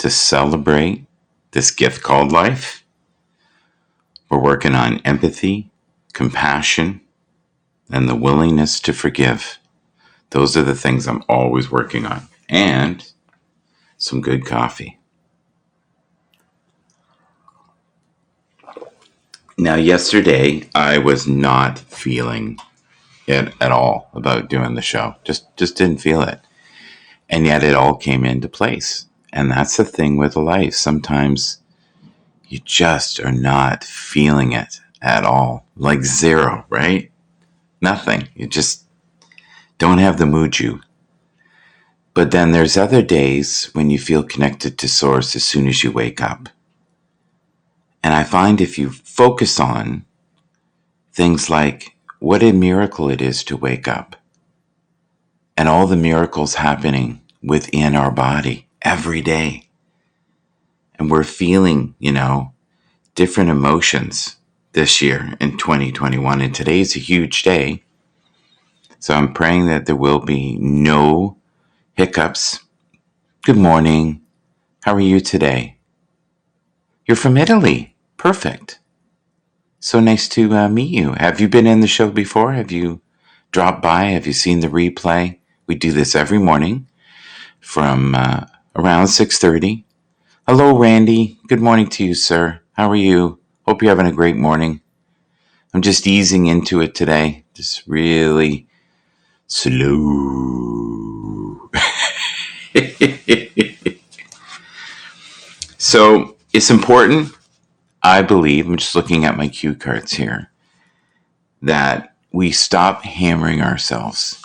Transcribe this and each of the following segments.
to celebrate this gift called life. We're working on empathy, compassion, and the willingness to forgive. Those are the things I'm always working on. And some good coffee. Now, yesterday, I was not feeling it at all about doing the show. Just didn't feel it. And yet it all came into place. And that's the thing with life. Sometimes you just are not feeling it at all. Like zero, right? Nothing. You just don't have the mojo. But then there's other days when you feel connected to Source as soon as you wake up. And I find if you focus on things like what a miracle it is to wake up and all the miracles happening within our body every day. And we're feeling, different emotions this year in 2021. And today's a huge day. So I'm praying that there will be no hiccups. Good morning. How are you today? You're from Italy. Perfect. So nice to meet you. Have you been in the show before? Have you dropped by? Have you seen the replay? We do this every morning from around 6:30. Hello, Randy. Good morning to you, sir. How are you? Hope you're having a great morning. I'm just easing into it today. Just really slow. So it's important, I believe, I'm just looking at my cue cards here, that we stop hammering ourselves.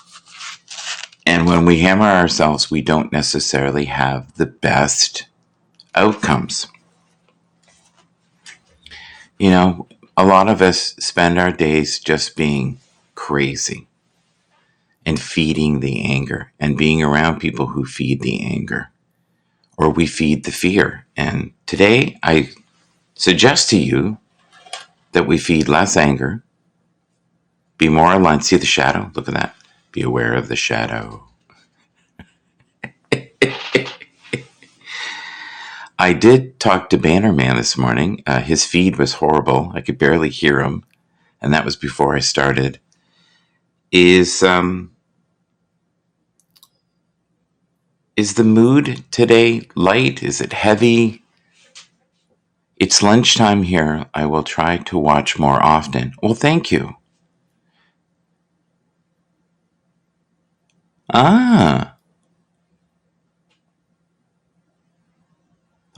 And when we hammer ourselves, we don't necessarily have the best outcomes. A lot of us spend our days just being crazy and feeding the anger and being around people who feed the anger, or we feed the fear. And today I suggest to you that we feed less anger, be more aligned. See the shadow? Look at that. Be aware of the shadow. I did talk to Bannerman this morning. His feed was horrible. I could barely hear him. And that was before I started. Is the mood today light? Is it heavy? It's lunchtime here. I will try to watch more often. Well, thank you.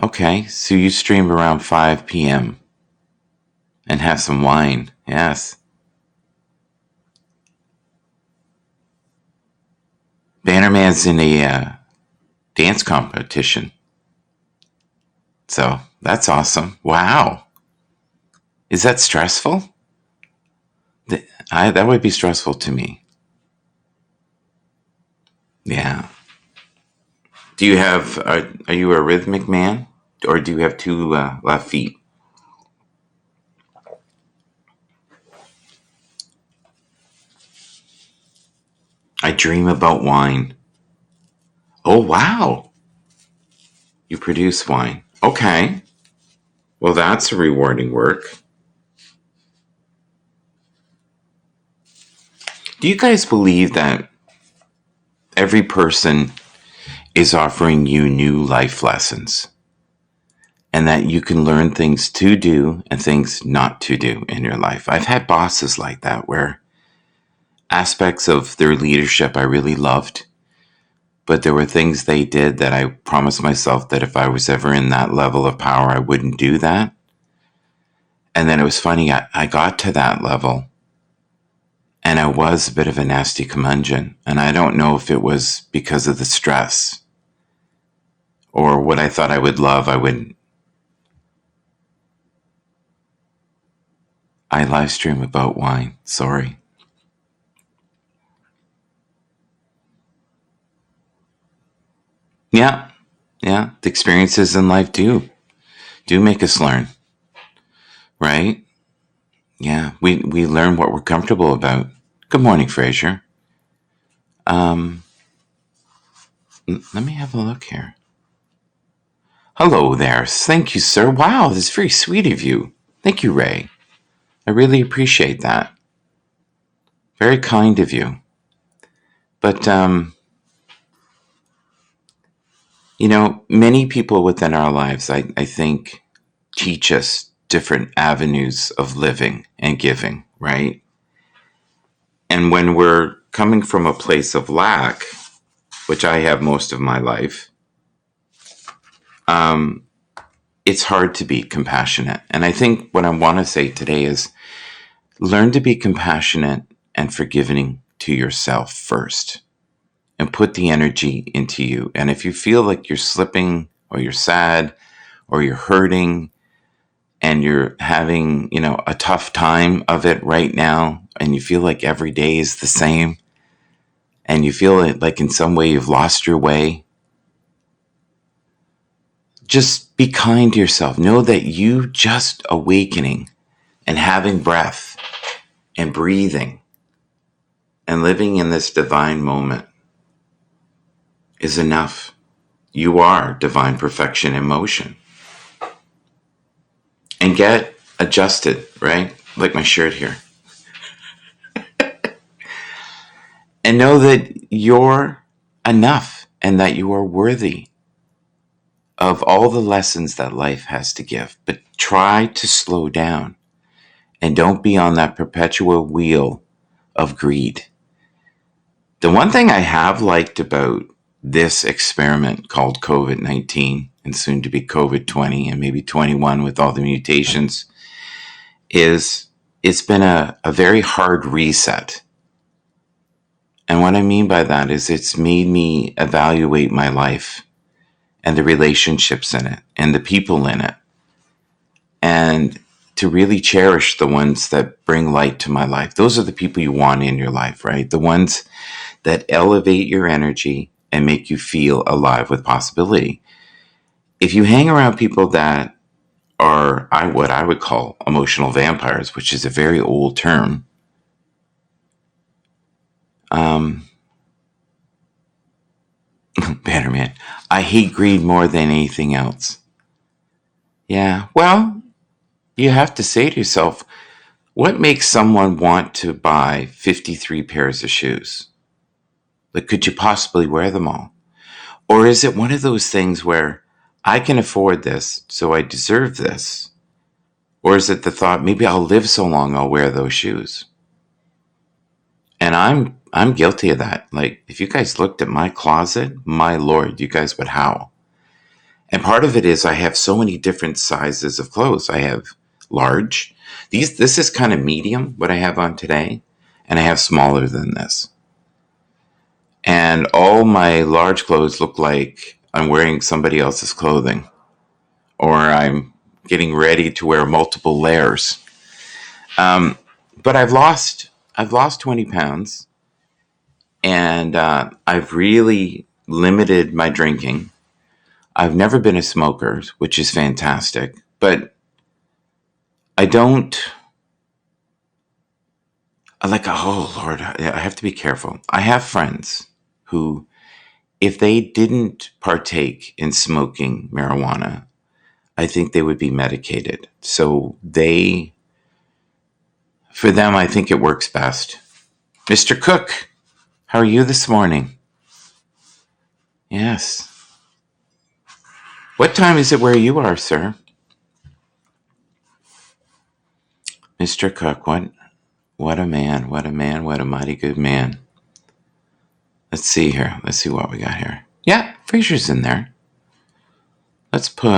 Okay, so you stream around 5 p.m. and have some wine. Yes. Bannerman's in a dance competition. So that's awesome. Wow. Is that stressful? That would be stressful to me. Yeah. Do you have, are you a rhythmic man? Or do you have two left feet? I dream about wine. Oh, wow. You produce wine. Okay. Well, that's a rewarding work. Do you guys believe that every person is offering you new life lessons, and that you can learn things to do and things not to do in your life? I've had bosses like that where aspects of their leadership I really loved, but there were things they did that I promised myself that if I was ever in that level of power, I wouldn't do that. And then it was funny, I got to that level and I was a bit of a nasty curmudgeon. And I don't know if it was because of the stress or what I thought I would love, I wouldn't. I live stream about wine. Sorry. Yeah. The experiences in life do make us learn. Right? Yeah. We learn what we're comfortable about. Good morning, Fraser. Let me have a look here. Hello there. Thank you, sir. Wow, that's very sweet of you. Thank you, Ray. I really appreciate that. Very kind of you. But, many people within our lives, I think, teach us different avenues of living and giving, right? And when we're coming from a place of lack, which I have most of my life, um, it's hard to be compassionate. And I think what I want to say today is learn to be compassionate and forgiving to yourself first and put the energy into you. And if you feel like you're slipping or you're sad or you're hurting and you're having, a tough time of it right now and you feel like every day is the same and you feel like in some way you've lost your way, just be kind to yourself. Know that you just awakening and having breath and breathing and living in this divine moment is enough. You are divine perfection in motion. And get adjusted, right? Like my shirt here. And know that you're enough and that you are worthy of all the lessons that life has to give. But try to slow down and don't be on that perpetual wheel of greed. The one thing I have liked about this experiment called COVID-19 and soon to be COVID-20 and maybe 21 with all the mutations is it's been a very hard reset. And what I mean by that is it's made me evaluate my life and the relationships in it and the people in it, and to really cherish the ones that bring light to my life. Those are the people you want in your life, right? The ones that elevate your energy and make you feel alive with possibility. If you hang around people that are what I would call emotional vampires, which is a very old term, better man, I hate greed more than anything else. Yeah, well, you have to say to yourself, what makes someone want to buy 53 pairs of shoes? Like, could you possibly wear them all? Or is it one of those things where I can afford this, so I deserve this? Or is it the thought, maybe I'll live so long I'll wear those shoes? And I'm guilty of that. Like, if you guys looked at my closet, my Lord, you guys would howl. And part of it is I have so many different sizes of clothes. I have large. This is kind of medium, what I have on today. And I have smaller than this. And all my large clothes look like I'm wearing somebody else's clothing. Or I'm getting ready to wear multiple layers. But I've lost 20 pounds. And I've really limited my drinking. I've never been a smoker, which is fantastic. But I don't... oh, Lord, I have to be careful. I have friends who, if they didn't partake in smoking marijuana, I think they would be medicated. So for them, I think it works best. Mr. Cook, how are you this morning? Yes. What time is it where you are, sir? Mr. Cook, what a man, what a man, what a mighty good man. Let's see here. Let's see what we got here. Yeah, Fraser's in there. Let's put...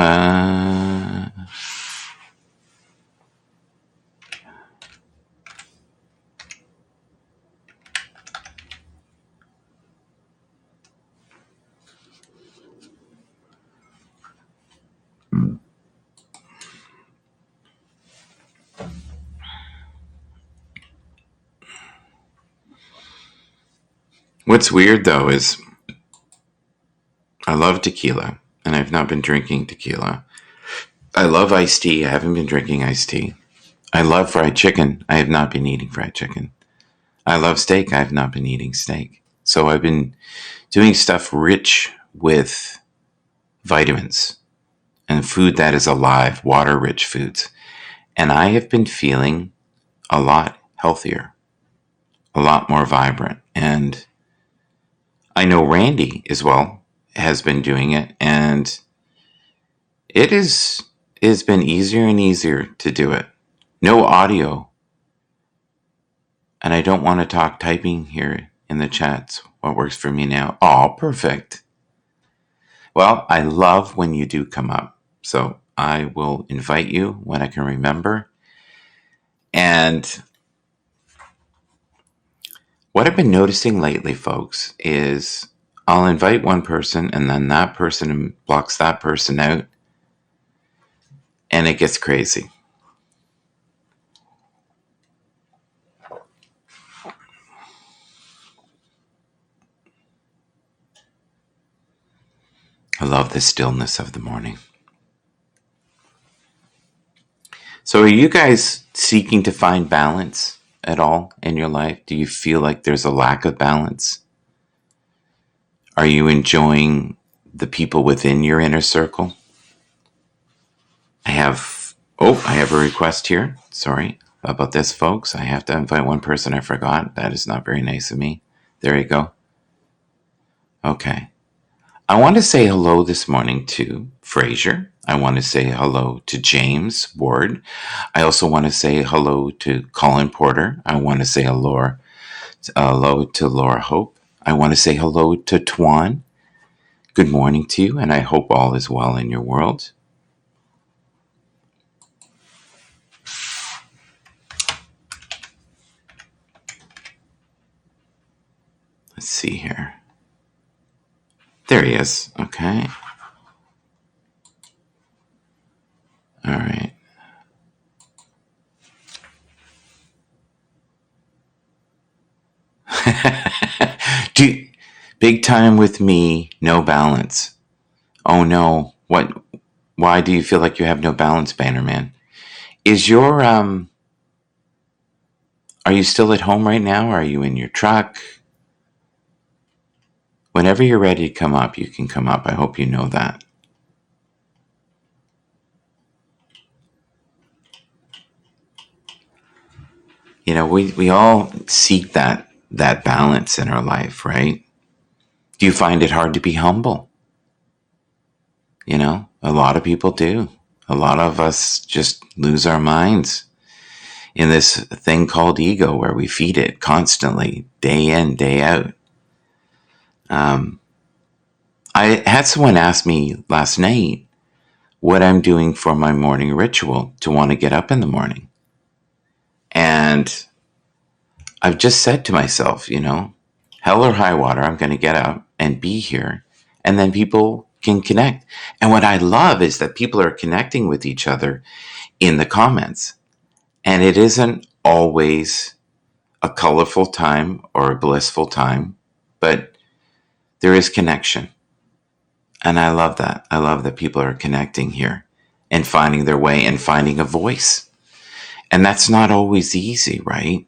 What's weird, though, is I love tequila, and I've not been drinking tequila. I love iced tea. I haven't been drinking iced tea. I love fried chicken. I have not been eating fried chicken. I love steak. I have not been eating steak. So I've been doing stuff rich with vitamins and food that is alive, water-rich foods. And I have been feeling a lot healthier, a lot more vibrant. And I know Randy as well has been doing it, and it has been easier and easier to do it. No audio. And I don't want to talk typing here in the chats. What works for me now? Oh, perfect. Well, I love when you do come up. So I will invite you when I can remember. And what I've been noticing lately, folks, is I'll invite one person and then that person blocks that person out. And it gets crazy. I love the stillness of the morning. So are you guys seeking to find balance at all in your life? Do you feel like there's a lack of balance? Are you enjoying the people within your inner circle? I have a request here. Sorry about this, folks. I have to invite one person I forgot. That is not very nice of me. There you go. Okay. I want to say hello this morning to Fraser. I want to say hello to James Ward. I also want to say hello to Colin Porter. I want to say hello to Laura Hope. I want to say hello to Tuan. Good morning to you, and I hope all is well in your world. Let's see here. There he is. Okay. All right. Big time with me, no balance. Oh no. What? Why do you feel like you have no balance, Bannerman? Is your are you still at home right now? Are you in your truck? Whenever you're ready to come up, you can come up. I hope you know that. You know, we all seek that balance in our life, right? Do you find it hard to be humble? You know, a lot of people do. A lot of us just lose our minds in this thing called ego where we feed it constantly, day in, day out. I had someone ask me last night what I'm doing for my morning ritual to want to get up in the morning. And I've just said to myself, you know, hell or high water, I'm going to get up and be here. And then people can connect. And what I love is that people are connecting with each other in the comments. And it isn't always a colorful time or a blissful time, but there is connection. And I love that. I love that people are connecting here and finding their way and finding a voice. And that's not always easy, right?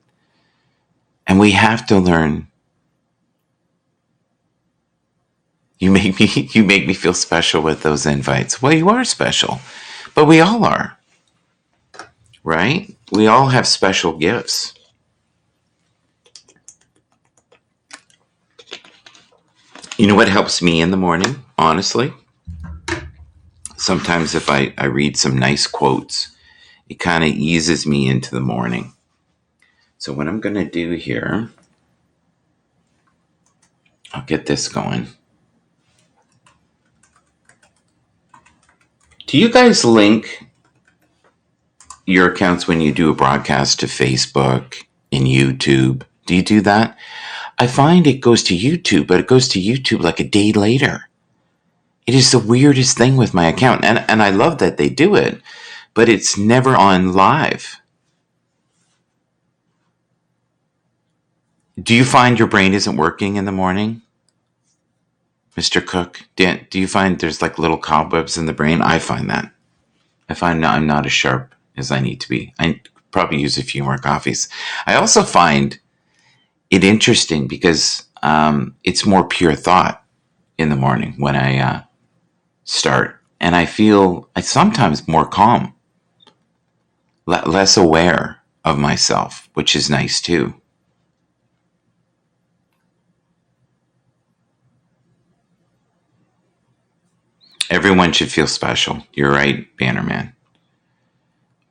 And we have to learn. You make me feel special with those invites. Well, you are special, but we all are, right? We all have special gifts. You know what helps me in the morning, honestly? Sometimes if I read some nice quotes, it kind of eases me into the morning. So what I'm going to do here, I'll get this going. Do you guys link your accounts when you do a broadcast to Facebook and YouTube? Do you do that? I find it goes to YouTube, but it goes to YouTube like a day later. It is the weirdest thing with my account. And I love that they do it, but it's never on live. Do you find your brain isn't working in the morning? Mr. Cook, do you find there's like little cobwebs in the brain? I find that. I find I'm not as sharp as I need to be. I probably use a few more coffees. I also find it interesting because it's more pure thought in the morning when I start And I feel I sometimes more calm, less aware of myself, which is nice too. Everyone should feel special. You're right, Bannerman.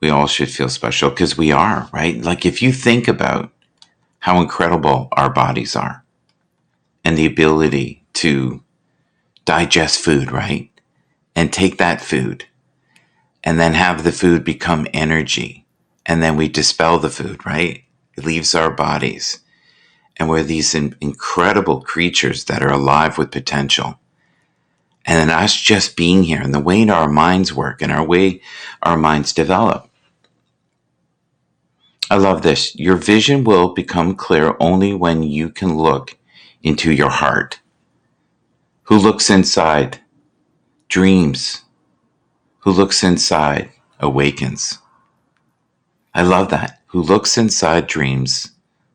We all should feel special because we are, right? Like if you think about how incredible our bodies are and the ability to digest food, right? And take that food and then have the food become energy. And then we dispel the food, right? It leaves our bodies. And we're these incredible creatures that are alive with potential. And then us just being here and the way our minds work and our way our minds develop. I love this. Your vision will become clear only when you can look into your heart. Who looks inside dreams. Who looks inside awakens. I love that. Who looks inside dreams.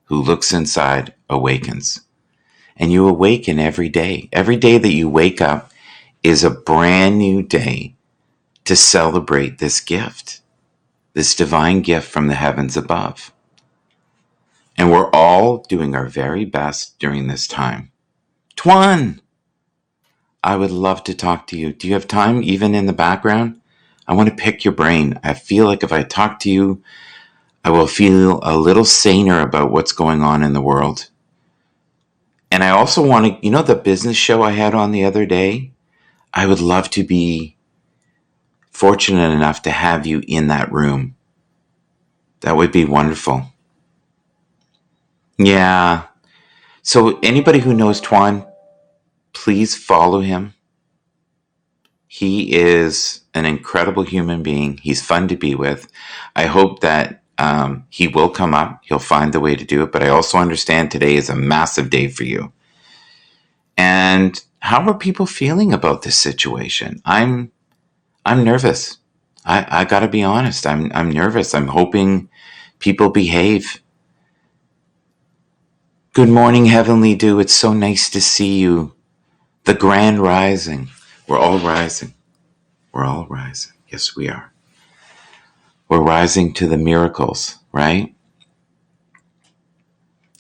Who looks inside awakens. And you awaken every day. Every day that you wake up is a brand new day to celebrate this gift, this divine gift from the heavens above. And we're all doing our very best during this time. Tuan, I would love to talk to you. Do you have time, even in the background? I want to pick your brain. I feel like if I talk to you, I will feel a little saner about what's going on in the world. And I also want to, the business show I had on the other day? I would love to be fortunate enough to have you in that room. That would be wonderful. Yeah. So anybody who knows Tuan, please follow him. He is an incredible human being. He's fun to be with. I hope that he will come up. He'll find the way to do it. But I also understand today is a massive day for you. And how are people feeling about this situation? I'm nervous. I got to be honest. I'm nervous. I'm hoping people behave. Good morning, Heavenly Dew. It's so nice to see you. The grand rising. We're all rising. We're all rising. Yes, we are. We're rising to the miracles, right?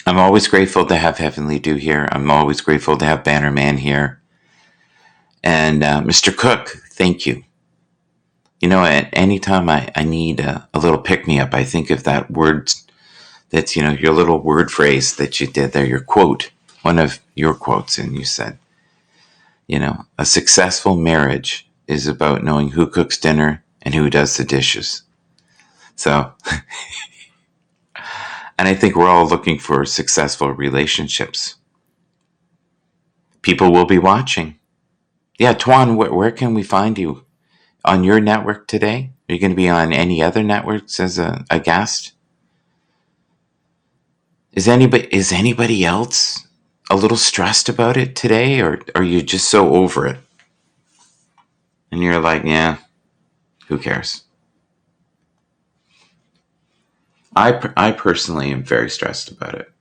I'm always grateful to have Heavenly Dew here. I'm always grateful to have Bannerman here. And Mr. Cook, thank you. At any time I need a little pick-me-up, I think of that word that's, your little word phrase that you did there, your quote, one of your quotes, and you said, a successful marriage is about knowing who cooks dinner and who does the dishes. So, and I think we're all looking for successful relationships. People will be watching. Yeah, Tuan, where can we find you? On your network today? Are you going to be on any other networks as a guest? Is anybody else a little stressed about it today, or are you just so over it? And you're like, yeah, who cares? I personally am very stressed about it.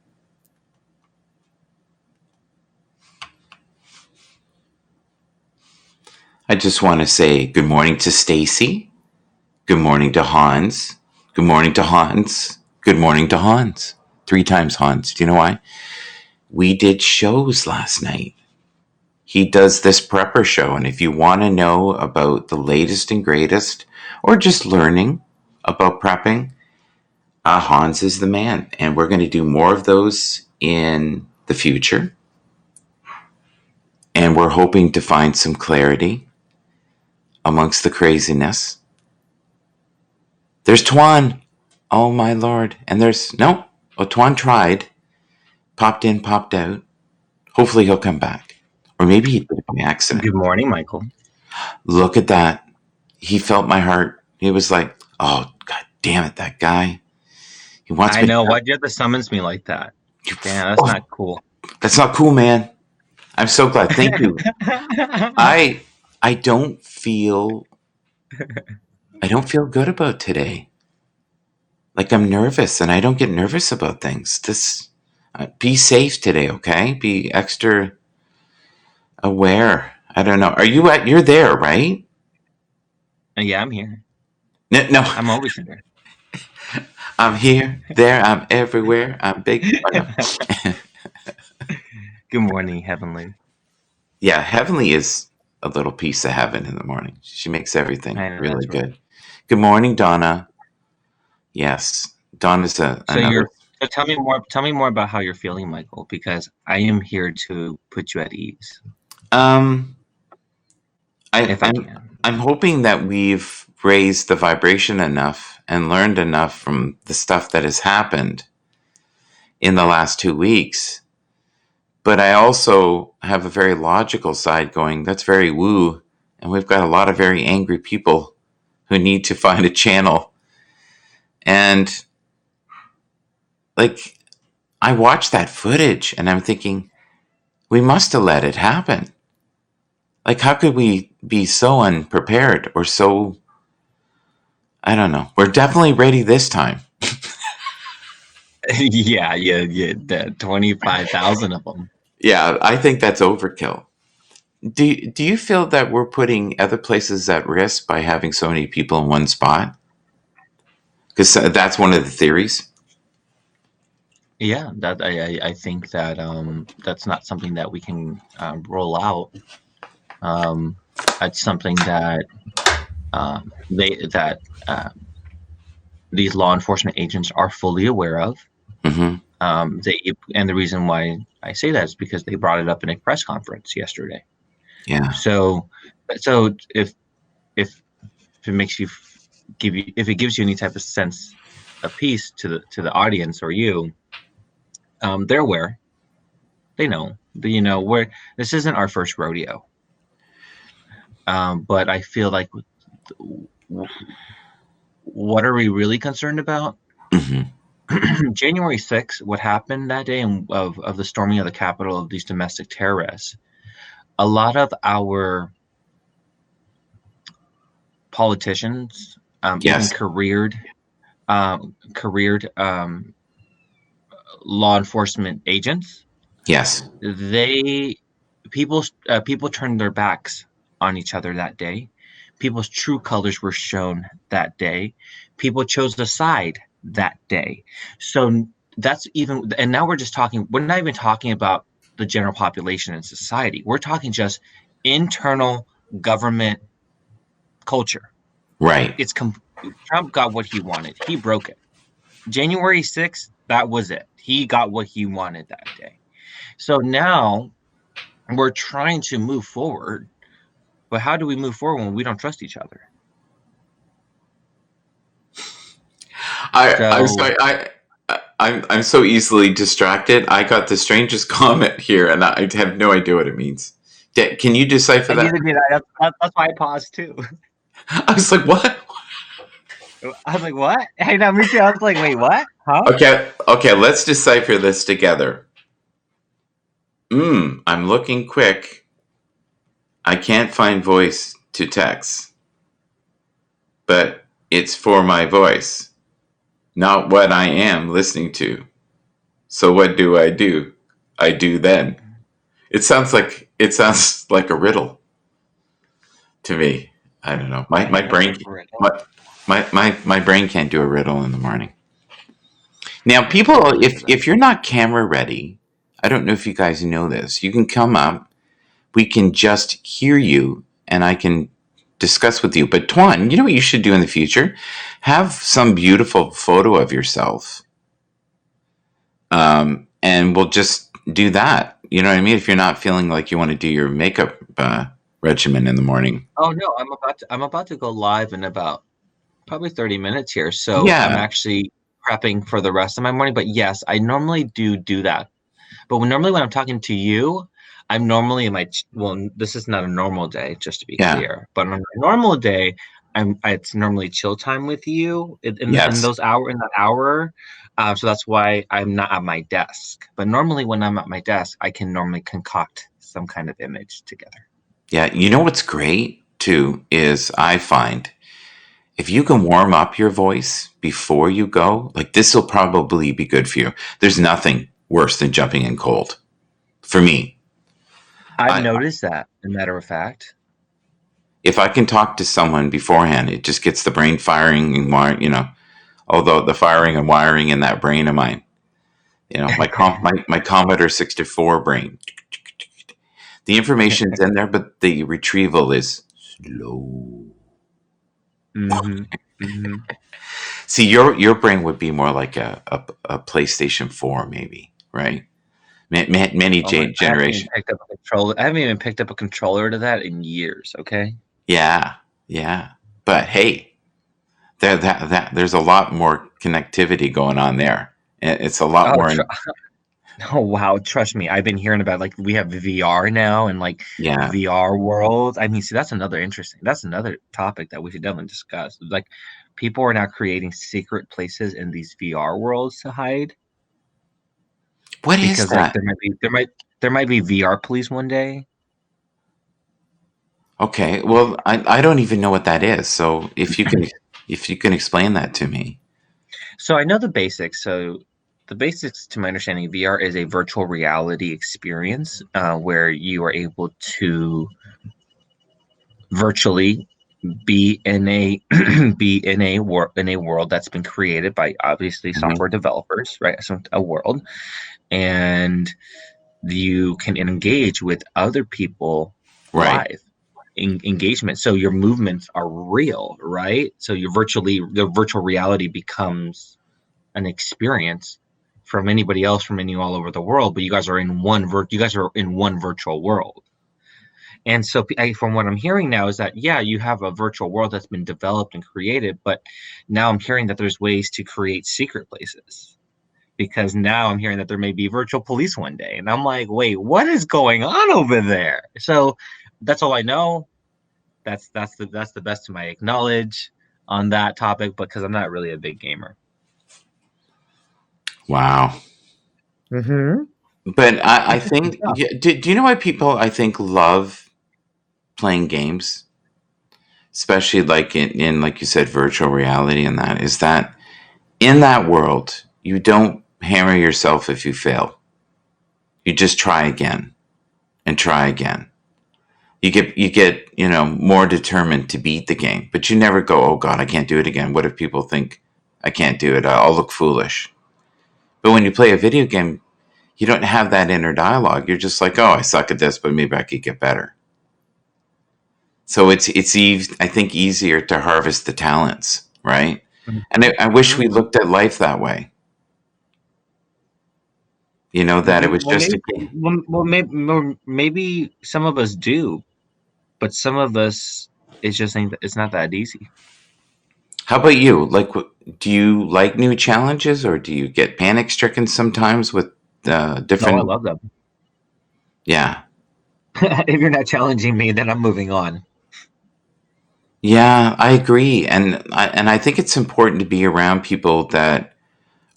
I just want to say good morning to Stacy. Good morning to Hans. Good morning to Hans. Good morning to Hans. 3 times Hans. Do you know why? We did shows last night. He does this prepper show, and if you want to know about the latest and greatest, or just learning about prepping, Hans is the man. And we're going to do more of those in the future. And we're hoping to find some clarity amongst the craziness. There's Tuan. Oh my Lord. And there's, no. Oh, Tuan tried. Popped in, popped out. Hopefully he'll come back. Or maybe he did it by accident. Good morning, Michael. Look at that. He felt my heart. He was like, oh, God damn it, that guy. He wants I know. Why'd you have to summons me like that? Damn, that's not cool. That's not cool, man. I'm so glad. Thank you. I don't feel good about today. Like I'm nervous, and I don't get nervous about things. Be safe today, okay? Be extra aware. I don't know. You're there, right? Yeah, I'm here. No, no. I'm always here. I'm here, there, I'm everywhere. I'm big. Oh, no. Good morning, Heavenly. Yeah, Heavenly is a little piece of heaven in the morning. She makes everything I know really that's right. good. Good morning, Donna. Yes, Donna's So another. tell me more. Tell me more about how you're feeling, Michael, because I am here to put you at ease, Um, I, if I I'm can. I'm hoping that we've raised the vibration enough and learned enough from the stuff that has happened in the last 2 weeks. But I also have a very logical side going, that's very woo. And we've got a lot of very angry people who need to find a channel. And like, I watched that footage and I'm thinking, we must have let it happen. Like, how could we be so unprepared or so, I don't know. We're definitely ready this time. Yeah. The 25,000 of them. Yeah, I think that's overkill. Do you feel that we're putting other places at risk by having so many people in one spot? Because that's one of the theories. Yeah, that I think that that's not something that we can roll out. Um, it's something that they that these law enforcement agents are fully aware of. Mm-hmm. And the reason why I say that is because they brought it up in a press conference yesterday. Yeah. So, so if it makes you if it gives you any type of sense of peace to the audience or you, they're aware. They know. You know, where this isn't our first rodeo. But I feel like what are we really concerned about? Mm-hmm. January 6th, what happened that day of the storming of the Capitol of these domestic terrorists, a lot of our politicians, even Yes. careered law enforcement agents, Yes. they people turned their backs on each other that day. People's true colors were shown that day. People chose the side that day. So that's even, and now we're just talking. We're not even talking about the general population and society. We're talking just internal government culture. Right. It's Trump got what he wanted. He broke it. January 6th, that was it. He got what he wanted that day. So now we're trying to move forward, but how do we move forward when we don't trust each other? I'm So sorry. I'm so easily distracted. I got the strangest comment here, and I have no idea what it means. Can you decipher that? neither did I. That's why I paused too. I was like, what? I was like, "What?" Hey, now me too. I was like, "Wait, what? Huh?" Okay. Okay. Let's decipher this together. I'm looking quick. I can't find voice to text, but it's for my voice, not what I am listening to. So what do? I do then. It sounds like a riddle to me. I don't know. My brain my, my brain can't do a riddle in the morning. Now, people, if you're not camera ready, I don't know if you guys know this. You can come up. We can just hear you, and I can discuss with you. But Twan, you know what you should do in the future? Have some beautiful photo of yourself, and we'll just do that. You know what I mean? If you're not feeling like you want to do your makeup regimen in the morning. Oh no, I'm about to go live in about probably 30 minutes here. So I'm Yeah, actually prepping for the rest of my morning. But yes, I normally do that. But normally when I'm talking to you, I'm normally in my well. This is not a normal day, just to be yeah, clear. But on a normal day, it's normally chill time with you in yes. those hour in that hour. So that's why I'm not at my desk. But normally when I'm at my desk, I can normally concoct some kind of image together. Yeah, you know what's great too is I find if you can warm up your voice before you go, like this will probably be good for you. There's nothing worse than jumping in cold for me. I've I noticed that, as a matter of fact. If I can talk to someone beforehand, it just gets the brain firing and although the firing and wiring in that brain of mine, my Commodore 64 brain, the information's in there, but the retrieval is slow. Mm-hmm. Mm-hmm. See, your brain would be more like a PlayStation 4, maybe, right? Many Oh my! I haven't even generation. picked up a controller. I haven't even picked up a controller to that in years. Okay. Yeah, yeah. But hey, there's a lot more connectivity going on there. It's a lot Oh, more. oh wow! Trust me, I've been hearing about like we have VR now and like Yeah, VR worlds. I mean, see, that's another interesting. That's another topic that we should definitely discuss. Like, people are now creating secret places in these VR worlds to hide what is because like that? there might be VR police one day. Okay, well, I don't even know what that is. So if you can explain that to me. So I know the basics. So the basics, to my understanding, VR is a virtual reality experience where you are able to virtually be in a in a world that's been created by obviously Mhm. software developers, right? So a world, and you can engage with other people Right. live engagement. So your movements are real, right? So the virtual reality becomes an experience from anybody else from any all over the world, but you guys are in you guys are in one virtual world. And so, from what I'm hearing now, is that yeah, you have a virtual world that's been developed and created, but now I'm hearing that there's ways to create secret places because now I'm hearing that there may be virtual police one day, and I'm like, wait, what is going on over there? So that's all I know. That's the best of my knowledge on that topic because I'm not really a big gamer. Wow. Mm-hmm. But I Interesting think, stuff. yeah, do you know why people I think love playing games, especially like in like you said, virtual reality, and that is that in that world you don't hammer yourself if you fail. You just try again and try again. You get more determined to beat the game, but you never go, oh God, I can't do it again. What if people think I can't do it? I'll look foolish. But when you play a video game, you don't have that inner dialogue. You're just like, oh, I suck at this, but maybe I could get better. So I think easier to harvest the talents, right? And I wish we Mhm. looked at life that way. That it was just a game. Maybe some of us do, but some of us it's just ain't it's not that easy. How about you? Like, do you like new challenges, or do you get panic stricken sometimes with No, I different? love them. Yeah, If you're not challenging me, then I'm moving on. yeah, I agree, and I think it's important to be around people that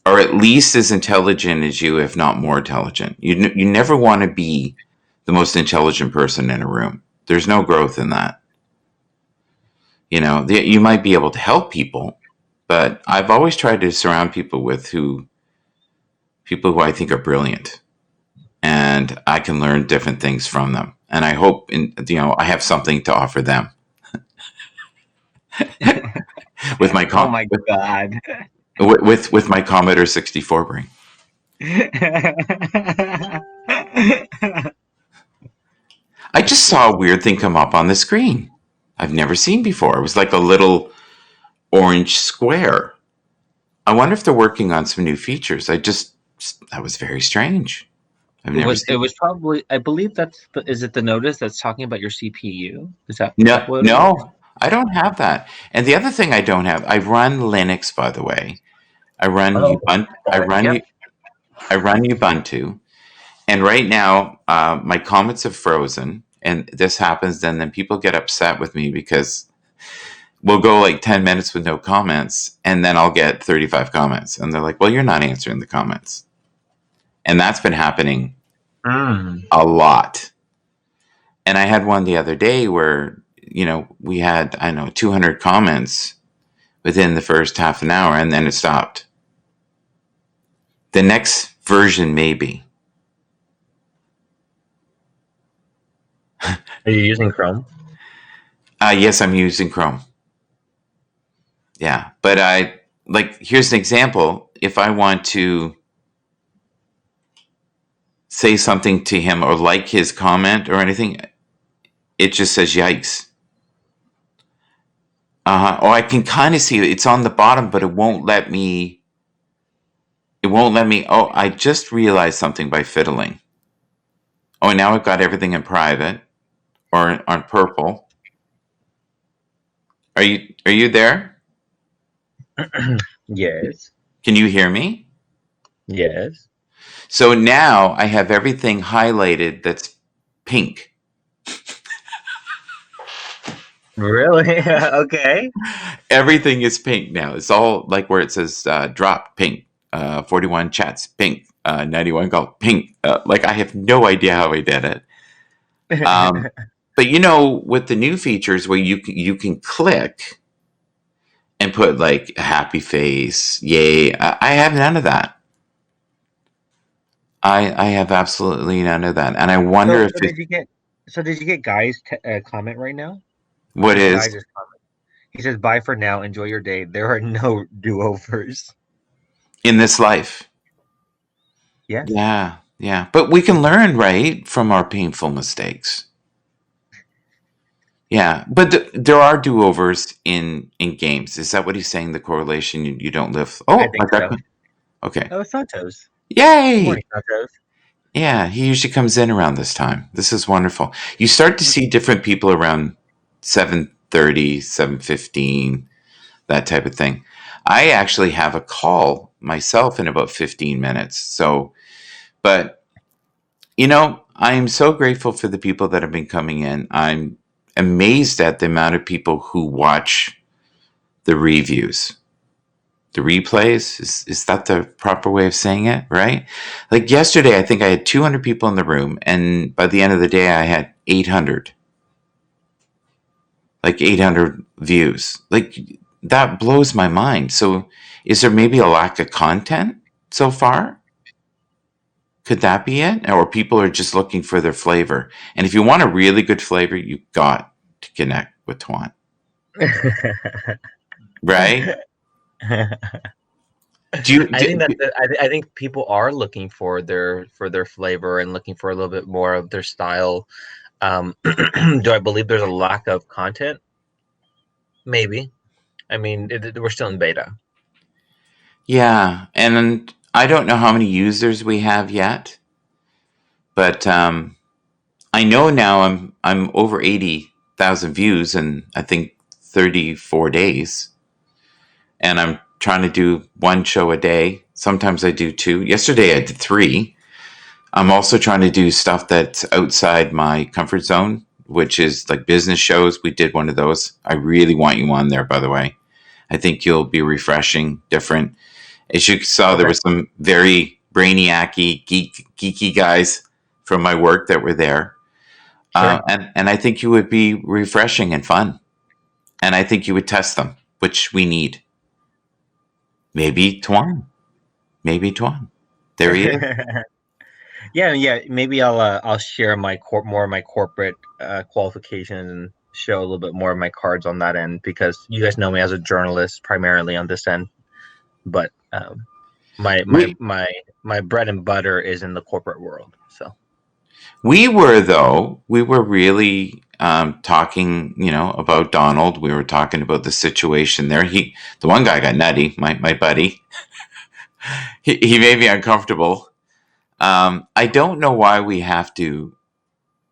are at least as intelligent as you, if not more intelligent. You never want to be the most intelligent person in a room. There's no growth in that. You might be able to help people, but I've always tried to surround people who I think are brilliant, and I can learn different things from them. And I hope I have something to offer them with my Oh com my god. with my Commodore 64 brain. I just saw a weird thing come up on the screen. I've never seen before. It was like a little orange square. I wonder if they're working on some new features. That was very strange. I've never It seen. was probably I believe is it the notice that's talking about your CPU? Is that No, what it is? no, I don't have that. And the other thing I don't have, I run Linux, by the way. I run Oh, Ubuntu. yep. I run Ubuntu, and right now my comments have frozen. And this happens, then people get upset with me because we'll go like 10 minutes with no comments, and then I'll get 35 comments, and they're like, "Well, you're not answering the comments," and that's been happening Mm. a lot. And I had one the other day where we had, I don't know, 200 comments within the first half an hour, and then it stopped. The next version, maybe. Are you using Chrome? Yes, I'm using Chrome. Yeah, but here's an example. If I want to say something to him or like his comment or anything, it just says yikes. Oh, I can kind of see it. It's on the bottom, but it won't let me. It won't let me. Oh, I just realized something by fiddling. Oh, now I've got everything in private or on purple. Are you there? Yes. Can you hear me? Yes. So now I have everything highlighted that's pink. Really? Okay. Everything is pink now. It's all like where it says drop pink, 41 chats pink, 91 call pink. Like I have no idea how I did it. But with the new features where you can click and put like a happy face, yay. I have none of that. I have absolutely none of that, and I wonder So, if so it did you get did you get Guy's comment right now? what Guy is just comment. He says, "Bye for now. Enjoy your day. There are no do-overs." in this life. Yes, Yeah, yeah, but we can learn right from our painful mistakes. Yeah, but there are do-overs in games. Is that what he's saying? The correlation you don't live. I Oh, think so. okay. Oh, Santos. Good Yay! morning, Santos. Yeah, he usually comes in around this time. This is wonderful. You start to see different people around 7:30, 7:15, that type of thing. I actually have a call myself in about 15 minutes. So, but I am so grateful for the people that have been coming in. I'm amazed at the amount of people who watch the reviews. The replays is that the proper way of saying it, right? Like yesterday I think I had 200 people in the room, and by the end of the day I had 800, like 800 views. Like that blows my mind. So is there maybe a lack of content so far? Could that be it? Or people are just looking for their flavor? And if you want a really good flavor, you got to connect with Tuan, right? Do you I think do, that I think people are looking for their flavor and looking for a little bit more of their style. Do I believe there's a lack of content? Maybe. I mean, we're still in beta. yeah, and I don't know how many users we have yet, but I know now I'm over 80,000 views in I think 34 days, and I'm trying to do one show a day. Sometimes I do two. Yesterday I did three. I'm also trying to do stuff that's outside my comfort zone, which is like business shows. We did one of those. I really want you on there, by the way. I think you'll be refreshing, different. As you saw, there Okay. were some very brainiacy, geeky guys from my work that were there. Sure. And I think you would be refreshing and fun. And I think you would test them, which we need. Maybe Tuan. Maybe Tuan. There he is. Yeah, yeah. Maybe I'll share more of my corporate qualifications and show a little bit more of my cards on that end because you guys know me as a journalist primarily on this end, but my my We, my my bread and butter is in the corporate world. So we were really talking, about Donald. We were talking about the situation there. The one guy got nutty, my buddy. He made me uncomfortable. I don't know why we have to,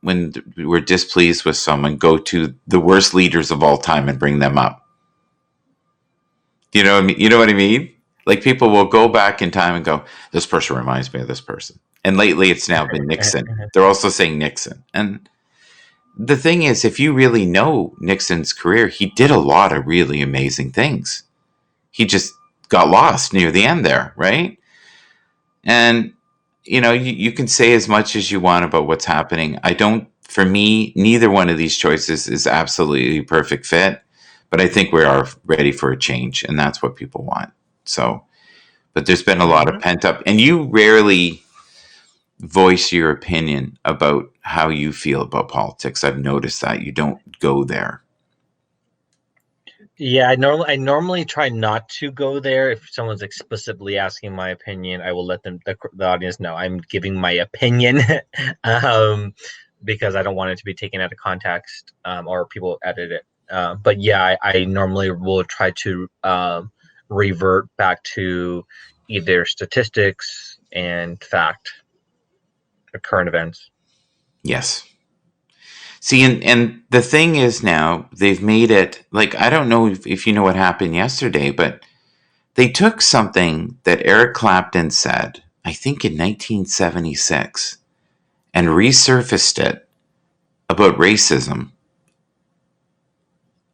when we're displeased with someone, go to the worst leaders of all time and bring them up. You know what I mean? You know what I mean? Like people will go back in time and go, "This person reminds me of this person." And lately, it's now been Nixon. They're also saying Nixon. And the thing is, if you really know Nixon's career, he did a lot of really amazing things. He just got lost near the end there, right? And you can say as much as you want about what's happening. I don't. For me, neither one of these choices is absolutely perfect fit. But I think we are ready for a change, and that's what people want. So, but there's been a lot of Mhm. pent up, and you rarely voice your opinion about how you feel about politics. I've noticed that you don't go there. Yeah, I normally try not to go there. If someone's explicitly asking my opinion, I will let the audience know I'm giving my opinion, um, because I don't want it to be taken out of context, or people edit it. But yeah, I normally will try to revert back to either statistics and fact or current events. Yes. See, and the thing is now they've made it like I don't know if you know what happened yesterday, but they took something that Eric Clapton said, I think in 1976, and resurfaced it about racism.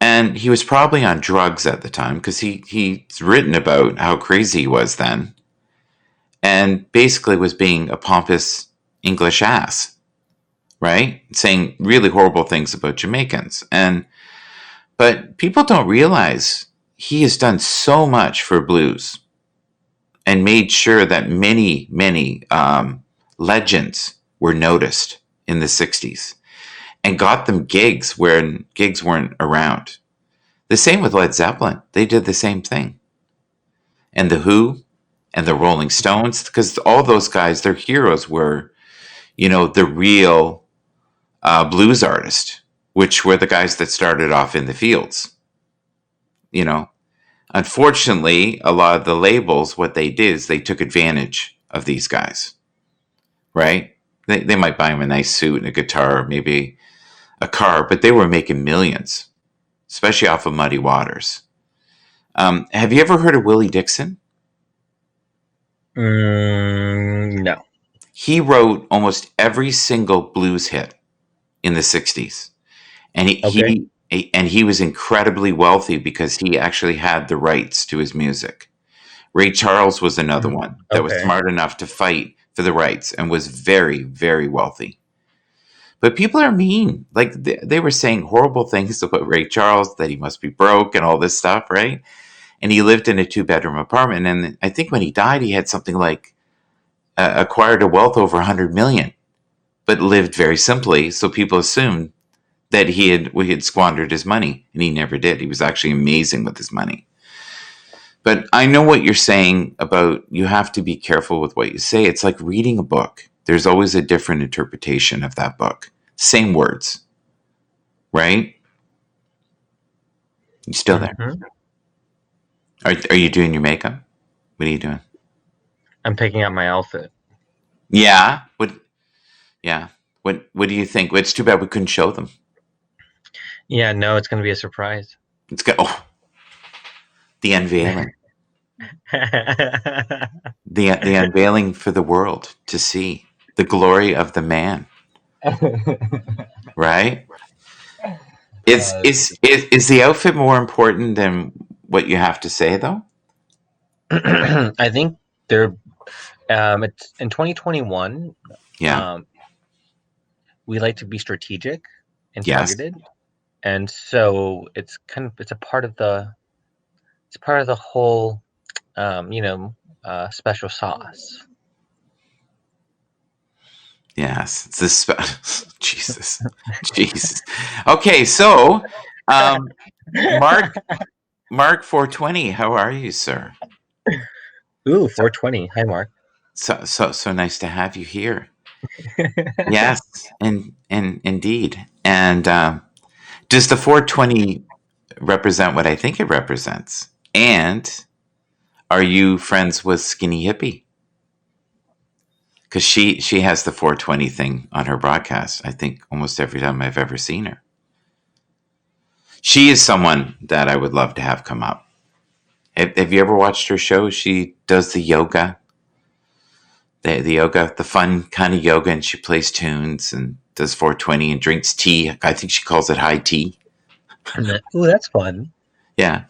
And he was probably on drugs at the time because he's written about how crazy he was then and basically was being a pompous English ass, right? Saying really horrible things about Jamaicans. But people don't realize he has done so much for blues and made sure that many legends were noticed in the 60s and got them gigs when gigs weren't around. The same with Led Zeppelin. They did the same thing. And The Who and the Rolling Stones, because all those guys, their heroes were, the real blues artist, which were the guys that started off in the fields. You know, unfortunately, a lot of the labels, what they did is they took advantage of these guys, right? They might buy them a nice suit and a guitar, maybe a car, but they were making millions, especially off of Muddy Waters. Have you ever heard of Willie Dixon? No. He wrote almost every single blues hit in the 60s. And Okay. he was incredibly wealthy because he actually had the rights to his music. Ray Charles was another one that was Okay. smart enough to fight for the rights and was very, very wealthy. But people are mean. Like they were saying horrible things about Ray Charles, that he must be broke and all this stuff, right? And he lived in a 2-bedroom apartment. And I think when he died, he had something like acquired a wealth over 100 million, but lived very simply. So people assumed that he had squandered his money, and he never did. He was actually amazing with his money. But I know what you're saying about you have to be careful with what you say. It's like reading a book. There's always a different interpretation of that book. Same words, right? You still there? Mhm. Are you doing your makeup? What are you doing? I'm picking out my outfit. Yeah. What? Yeah. What do you think? It's too bad we couldn't show them. Yeah, no, it's going to be a surprise. It's got the unveiling, the unveiling for the world to see the glory of the man. Right? Is the outfit more important than what you have to say, though? I think they're it's in 2021. Yeah. We like to be strategic and Yes. targeted, and so it's a part of the whole special sauce. Yes. It's this. Jesus. Jesus. Okay. So, Mark 420. How are you, sir? Ooh, 420. Hi, Mark. So nice to have you here. Yes, and indeed. And does the 420 represent what I think it represents? And are you friends with Skinny Hippie? Because she has the 420 thing on her broadcast, I think, almost every time I've ever seen her. She is someone that I would love to have come up. Have you ever watched her show? She does the yoga. The yoga, the fun kind of yoga, and she plays tunes and does 420 and drinks tea. I think she calls it high tea. Ooh, that's fun. Yeah.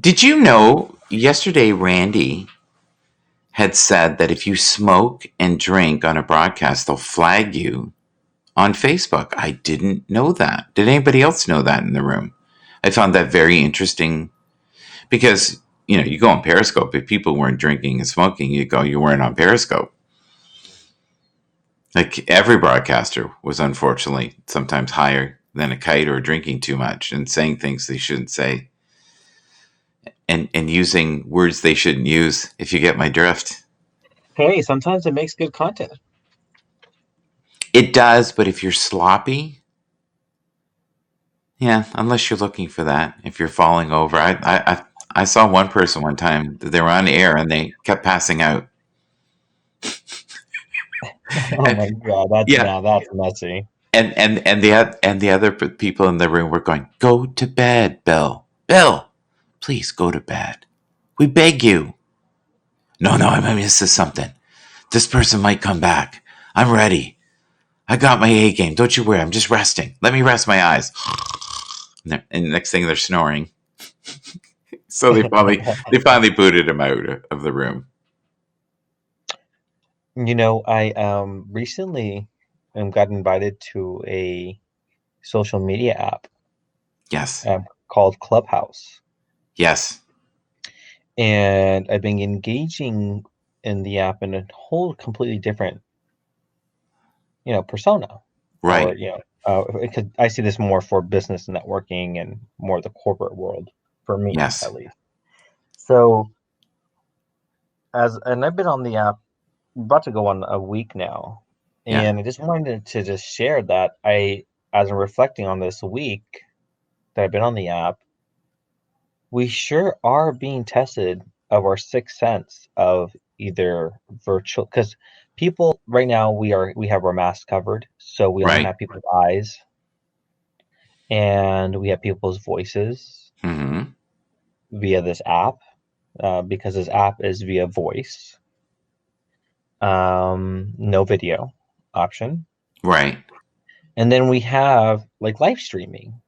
Did you know yesterday Randy had said that if you smoke and drink on a broadcast, they'll flag you on Facebook? I didn't know that. Did anybody else know that in the room? I found that very interesting because, you go on Periscope. If people weren't drinking and smoking, you weren't on Periscope. Like every broadcaster was unfortunately sometimes higher than a kite, or drinking too much and saying things they shouldn't say, and using words they shouldn't use, if you get my drift. Hey, sometimes it makes good content. It does, but if you're sloppy, yeah, unless you're looking for that, if you're falling over. I saw one person one time, they were on air and they kept passing out. Oh my God, Yeah, that's messy. and the other people in the room were going, "Go to bed, Bill. Bill, please go to bed. We beg you." No, no, I might miss something. This person might come back. I'm ready. I got my A game. Don't you worry. I'm just resting. Let me rest my eyes. And the next thing they're snoring. So they finally booted him out of the room. I recently got invited to a social media app Yes. called Clubhouse, Yes. and I've been engaging in the app in a whole completely different, persona, or Right. I see this more for business networking and more the corporate world for me, Yes. at least. So and I've been on the app about to go on a week now, Yeah. and I just wanted to just share that as I'm reflecting on this week that I've been on the app, we sure are being tested of our sixth sense of either virtual, because people right now we have our masks covered, so we only Right. have people's eyes and we have people's voices Mm-hmm. via this app, because this app is via voice, no video option. Right. And then we have like live streaming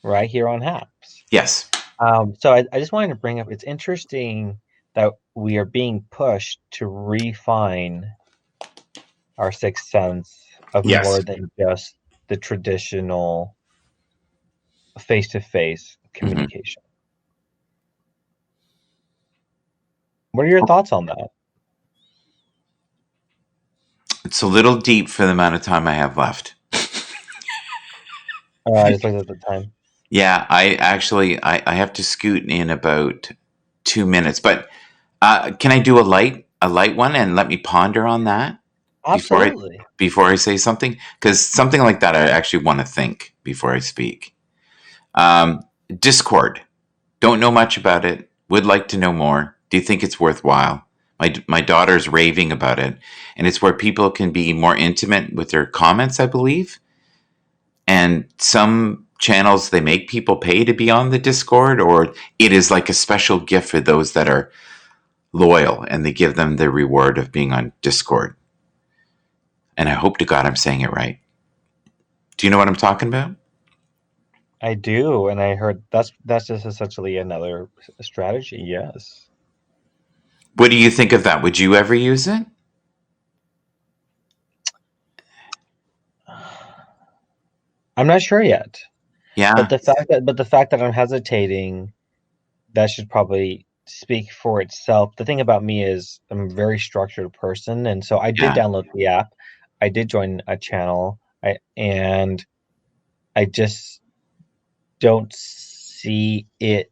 right here on Happs. Yes. So I just wanted to bring up, it's interesting that we are being pushed to refine our sixth sense of Yes. more than just the traditional face-to-face Mm-hmm. communication. What are your thoughts on that? It's a little deep for the amount of time I have left. I just looked at the time. Yeah, I have to scoot in about 2 minutes, but can I do a light one and let me ponder on that before I Absolutely. before I say something? Because something like that, I actually want to think before I speak. Discord. Don't know much about it. Would like to know more. Do you think it's worthwhile? My daughter's raving about it, and it's where people can be more intimate with their comments, I believe. And some channels, they make people pay to be on the Discord, or it is like a special gift for those that are loyal, and they give them the reward of being on Discord. And I hope to God I'm saying it right. Do you know what I'm talking about? I do, and I heard that's just essentially another strategy. Yes. What do you think of that? Would you ever use it? I'm not sure yet, but Yeah. the fact that I'm hesitating, that should probably speak for itself. The thing about me is I'm a very structured person, and so I did Yeah. download the app. I did join a channel. And I just don't see it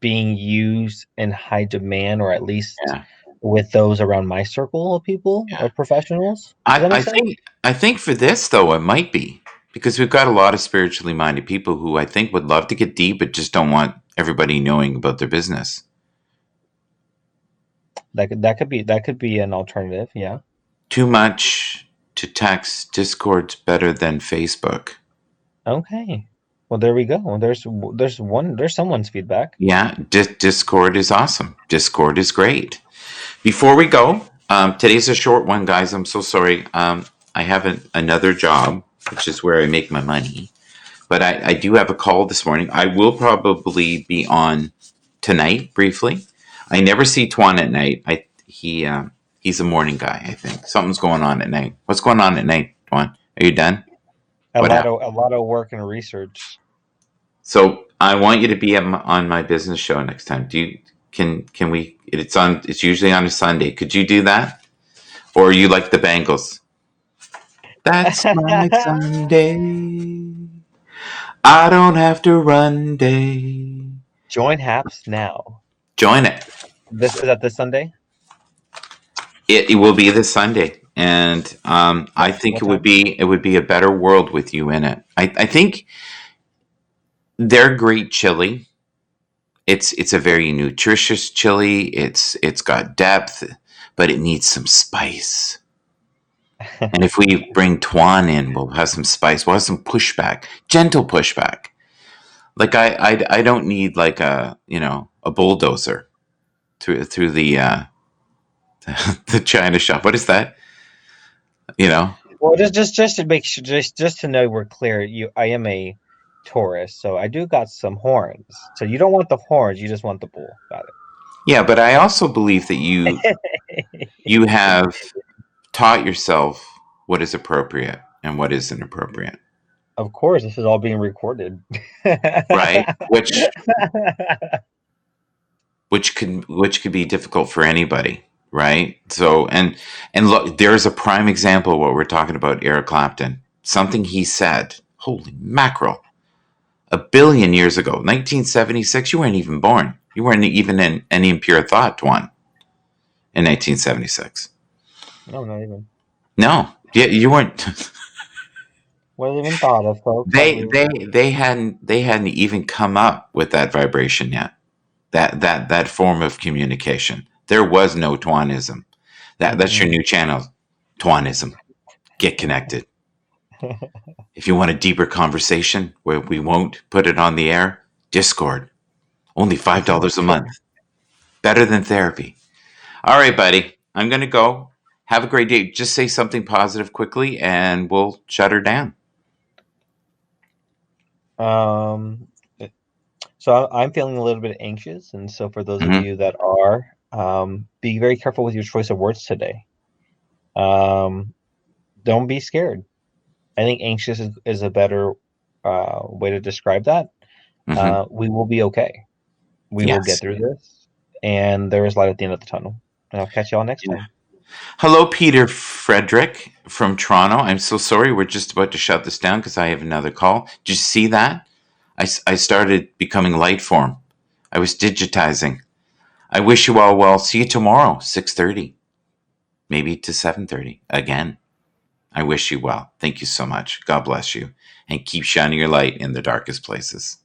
being used in high demand, or at least Yeah. with those around my circle of people Yeah. or professionals. Does I, that make I sense? think I think for this though, it might be because we've got a lot of spiritually minded people who I think would love to get deep, but just don't want everybody knowing about their business. That could be an alternative. Yeah. Too much to text. Discord's better than Facebook. Okay. Well, there we go. There's someone's feedback. Yeah, Discord is awesome. Discord is great. Before we go, today's a short one, guys. I'm so sorry. I have another job, which is where I make my money. But I do have a call this morning. I will probably be on tonight briefly. I never see Twan at night. He's a morning guy. I think something's going on at night. What's going on at night, Twan? Are you done? A What lot happened? of a lot of work and research. So I want you to be on my business show next time. Do you can we? It's usually on a Sunday. Could you do that? Or you like the Bangles? That's my Sunday. I don't have to run day. Join Happs now. Join it. This is that this Sunday. It will be this Sunday, and I think What time? it would be a better world with you in it. I think they're great chili. It's a very nutritious chili. It's got depth, but it needs some spice. And if we bring Tuan in, we'll have some spice. We'll have some pushback, gentle pushback. Like I don't need like a bulldozer through the the China shop. What is that? You know. Well, just to make sure, just to know we're clear, I am a Taurus, so I do got some horns. So you don't want the horns, you just want the bull. Got Yeah, but I also believe that it. you have taught yourself what is appropriate and what is inappropriate. Of course, this is all being recorded. Right? Which could be difficult for anybody, right? So and look, there's a prime example of what we're talking about, Eric Clapton. Something he said, holy mackerel, 1,000,000,000 years ago, 1976, you weren't even born. You weren't even in any impure thought, one, in 1976. No, not even. No, you weren't. Wasn't even thought of, folks. They hadn't even come up with that vibration yet. That form of communication. There was no Twanism. That's your new channel, Twanism. Get connected. If you want a deeper conversation where we won't put it on the air, Discord. Only $5 a month. Better than therapy. All right, buddy. I'm gonna go. Have a great day. Just say something positive quickly, and we'll shut her down. So I'm feeling a little bit anxious, and so for those of you that are, be very careful with your choice of words today. Don't be scared. I think anxious is a better way to describe that. We will be okay. We will get through this, and there is light at the end of the tunnel. And I'll catch y'all next time. Hello, Peter Frederick from Toronto. I'm so sorry. We're just about to shut this down because I have another call. Did you see that? I started becoming light form. I was digitizing. I wish you all well. See you tomorrow, 6:30, maybe to 7:30 again. I wish you well. Thank you so much. God bless you. And keep shining your light in the darkest places.